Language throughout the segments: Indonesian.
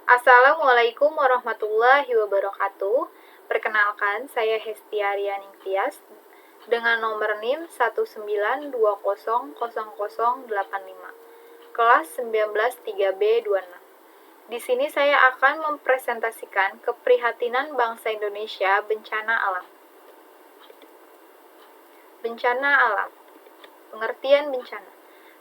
Assalamualaikum warahmatullahi wabarakatuh. Perkenalkan, saya Hestia Rianing Tias dengan nomor NIM 192000085, kelas 19 3B26. Di sini saya akan mempresentasikan keprihatinan bangsa Indonesia bencana alam. Bencana alam. Pengertian bencana.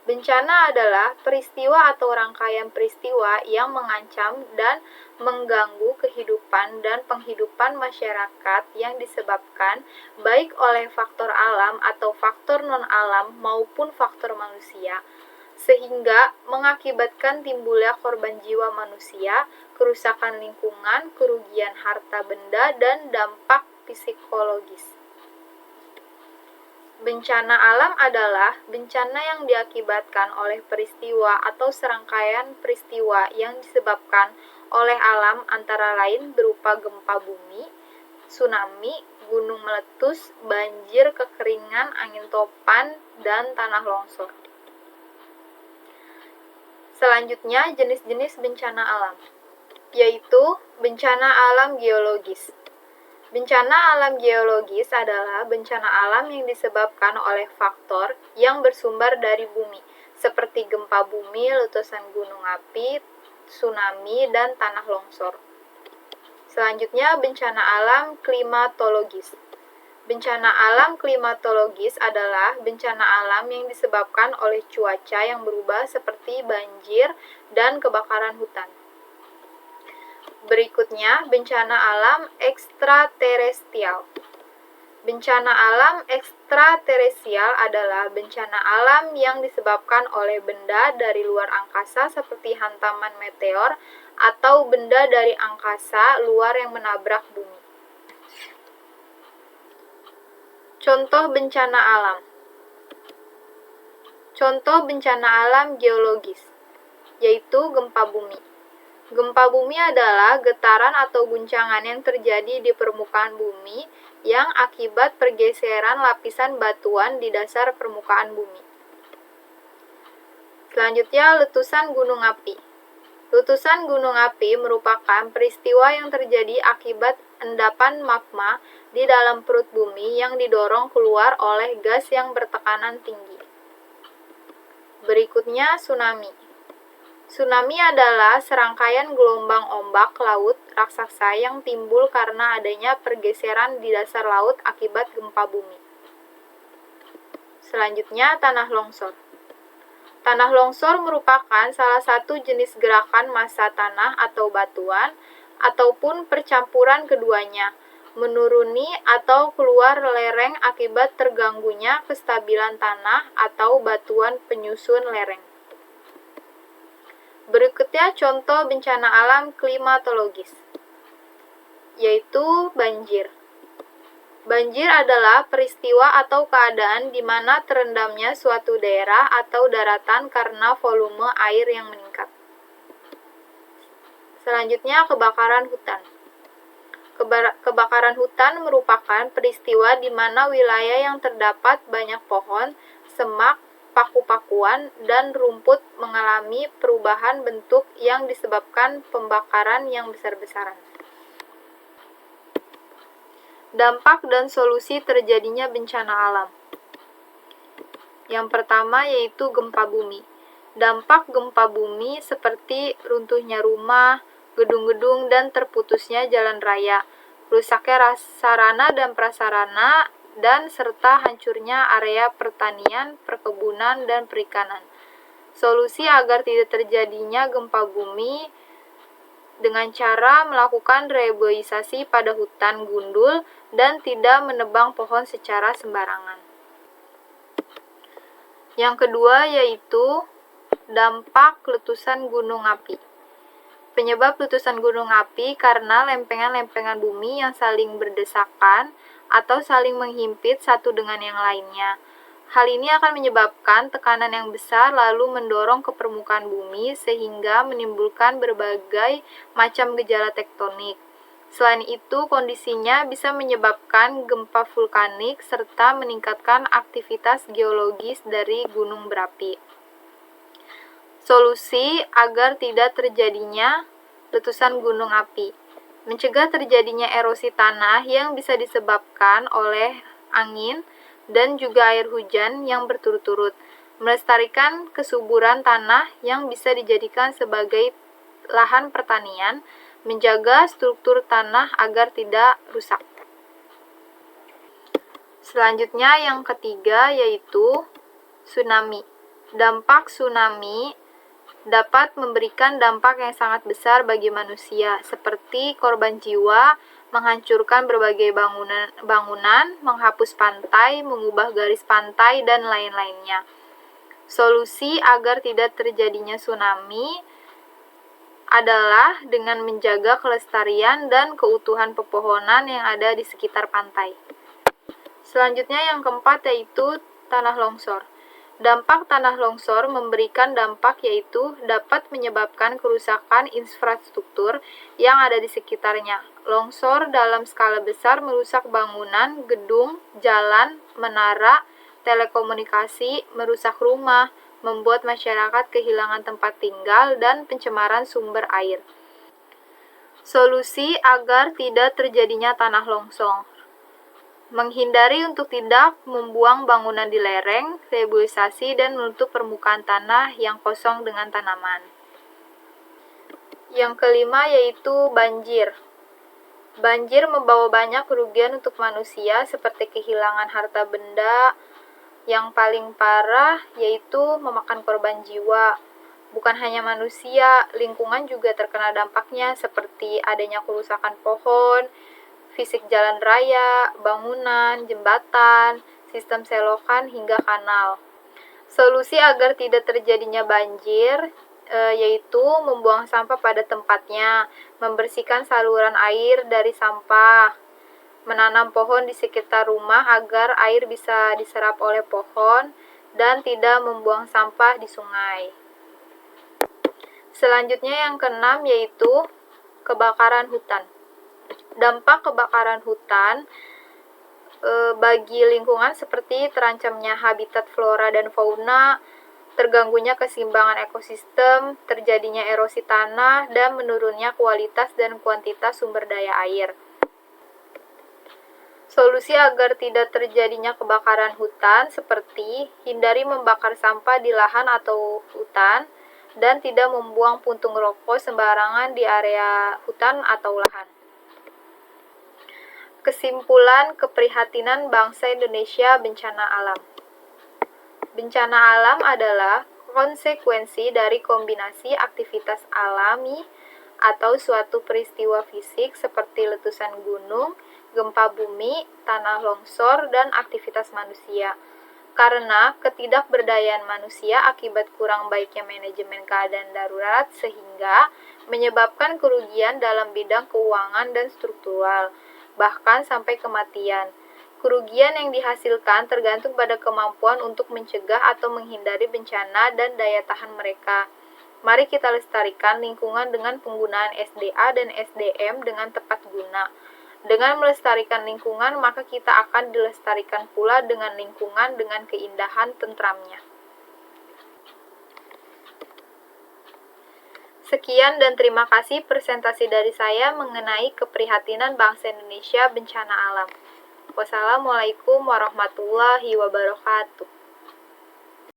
Bencana adalah peristiwa atau rangkaian peristiwa yang mengancam dan mengganggu kehidupan dan penghidupan masyarakat yang disebabkan baik oleh faktor alam atau faktor non-alam maupun faktor manusia, sehingga mengakibatkan timbulnya korban jiwa manusia, kerusakan lingkungan, kerugian harta benda, dan dampak psikologis. Bencana alam adalah bencana yang diakibatkan oleh peristiwa atau serangkaian peristiwa yang disebabkan oleh alam antara lain berupa gempa bumi, tsunami, gunung meletus, banjir, kekeringan, angin topan, dan tanah longsor. Selanjutnya, jenis-jenis bencana alam, yaitu bencana alam geologis. Bencana alam geologis adalah bencana alam yang disebabkan oleh faktor yang bersumber dari bumi, seperti gempa bumi, letusan gunung api, tsunami, dan tanah longsor. Selanjutnya, bencana alam klimatologis. Bencana alam klimatologis adalah bencana alam yang disebabkan oleh cuaca yang berubah seperti banjir dan kebakaran hutan. Berikutnya, bencana alam ekstraterestrial. Bencana alam ekstraterestrial adalah bencana alam yang disebabkan oleh benda dari luar angkasa seperti hantaman meteor atau benda dari angkasa luar yang menabrak bumi. Contoh bencana alam. Contoh bencana alam geologis, yaitu gempa bumi. Gempa bumi adalah getaran atau guncangan yang terjadi di permukaan bumi yang akibat pergeseran lapisan batuan di dasar permukaan bumi. Selanjutnya, letusan gunung api. Letusan gunung api merupakan peristiwa yang terjadi akibat endapan magma di dalam perut bumi yang didorong keluar oleh gas yang bertekanan tinggi. Berikutnya, tsunami. Tsunami adalah serangkaian gelombang ombak laut raksasa yang timbul karena adanya pergeseran di dasar laut akibat gempa bumi. Selanjutnya, tanah longsor. Tanah longsor merupakan salah satu jenis gerakan massa tanah atau batuan ataupun percampuran keduanya, menuruni atau keluar lereng akibat terganggunya kestabilan tanah atau batuan penyusun lereng. Berikutnya contoh bencana alam klimatologis, yaitu banjir. Banjir adalah peristiwa atau keadaan di mana terendamnya suatu daerah atau daratan karena volume air yang meningkat. Selanjutnya, kebakaran hutan. Kebakaran hutan merupakan peristiwa di mana wilayah yang terdapat banyak pohon, semak, paku-pakuan, dan rumput mengalami perubahan bentuk yang disebabkan pembakaran yang besar-besaran. Dampak dan solusi terjadinya bencana alam. Yang pertama yaitu gempa bumi. Dampak gempa bumi seperti runtuhnya rumah, gedung-gedung, dan terputusnya jalan raya, rusaknya sarana dan prasarana, dan serta hancurnya area pertanian, perkebunan, dan perikanan. Solusi agar tidak terjadinya gempa bumi dengan cara melakukan reboisasi pada hutan gundul dan tidak menebang pohon secara sembarangan. Yang kedua yaitu dampak letusan gunung api. Penyebab letusan gunung api karena lempengan-lempengan bumi yang saling berdesakan atau saling menghimpit satu dengan yang lainnya. Hal ini akan menyebabkan tekanan yang besar lalu mendorong ke permukaan bumi sehingga menimbulkan berbagai macam gejala tektonik. Selain itu, kondisinya bisa menyebabkan gempa vulkanik serta meningkatkan aktivitas geologis dari gunung berapi. Solusi agar tidak terjadinya letusan gunung api. Mencegah terjadinya erosi tanah yang bisa disebabkan oleh angin dan juga air hujan yang berturut-turut. Melestarikan kesuburan tanah yang bisa dijadikan sebagai lahan pertanian, menjaga struktur tanah agar tidak rusak. Selanjutnya yang ketiga yaitu tsunami. Dampak tsunami dapat memberikan dampak yang sangat besar bagi manusia, seperti korban jiwa, menghancurkan berbagai bangunan, menghapus pantai, mengubah garis pantai, dan lain-lainnya. Solusi agar tidak terjadinya tsunami adalah dengan menjaga kelestarian dan keutuhan pepohonan yang ada di sekitar pantai. Selanjutnya yang keempat yaitu tanah longsor. Dampak tanah longsor memberikan dampak yaitu dapat menyebabkan kerusakan infrastruktur yang ada di sekitarnya. Longsor dalam skala besar merusak bangunan, gedung, jalan, menara, telekomunikasi, merusak rumah, membuat masyarakat kehilangan tempat tinggal, dan pencemaran sumber air. Solusi agar tidak terjadinya tanah longsor: menghindari untuk tidak membuang bangunan di lereng, reboisasi, dan menutup permukaan tanah yang kosong dengan tanaman. Yang kelima yaitu banjir. Banjir membawa banyak kerugian untuk manusia seperti kehilangan harta benda. Yang paling parah yaitu memakan korban jiwa. Bukan hanya manusia, lingkungan juga terkena dampaknya seperti adanya kerusakan pohon, fisik jalan raya, bangunan, jembatan, sistem selokan, hingga kanal. Solusi agar tidak terjadinya banjir yaitu membuang sampah pada tempatnya, membersihkan saluran air dari sampah, menanam pohon di sekitar rumah agar air bisa diserap oleh pohon, dan tidak membuang sampah di sungai. Selanjutnya yang keenam yaitu kebakaran hutan. Dampak kebakaran hutan bagi lingkungan seperti terancamnya habitat flora dan fauna, terganggunya keseimbangan ekosistem, terjadinya erosi tanah, dan menurunnya kualitas dan kuantitas sumber daya air. Solusi agar tidak terjadinya kebakaran hutan seperti hindari membakar sampah di lahan atau hutan, dan tidak membuang puntung rokok sembarangan di area hutan atau lahan. Kesimpulan keprihatinan bangsa Indonesia bencana alam. Bencana alam adalah konsekuensi dari kombinasi aktivitas alami atau suatu peristiwa fisik seperti letusan gunung, gempa bumi, tanah longsor, dan aktivitas manusia. Karena ketidakberdayaan manusia akibat kurang baiknya manajemen keadaan darurat sehingga menyebabkan kerugian dalam bidang keuangan dan struktural, bahkan sampai kematian. Kerugian yang dihasilkan tergantung pada kemampuan untuk mencegah atau menghindari bencana dan daya tahan mereka. Mari kita lestarikan lingkungan dengan penggunaan SDA dan SDM dengan tepat guna. Dengan melestarikan lingkungan, maka kita akan dilestarikan pula dengan lingkungan dengan keindahan tentramnya. Sekian dan terima kasih presentasi dari saya mengenai keprihatinan bangsa Indonesia bencana alam. Wassalamualaikum warahmatullahi wabarakatuh.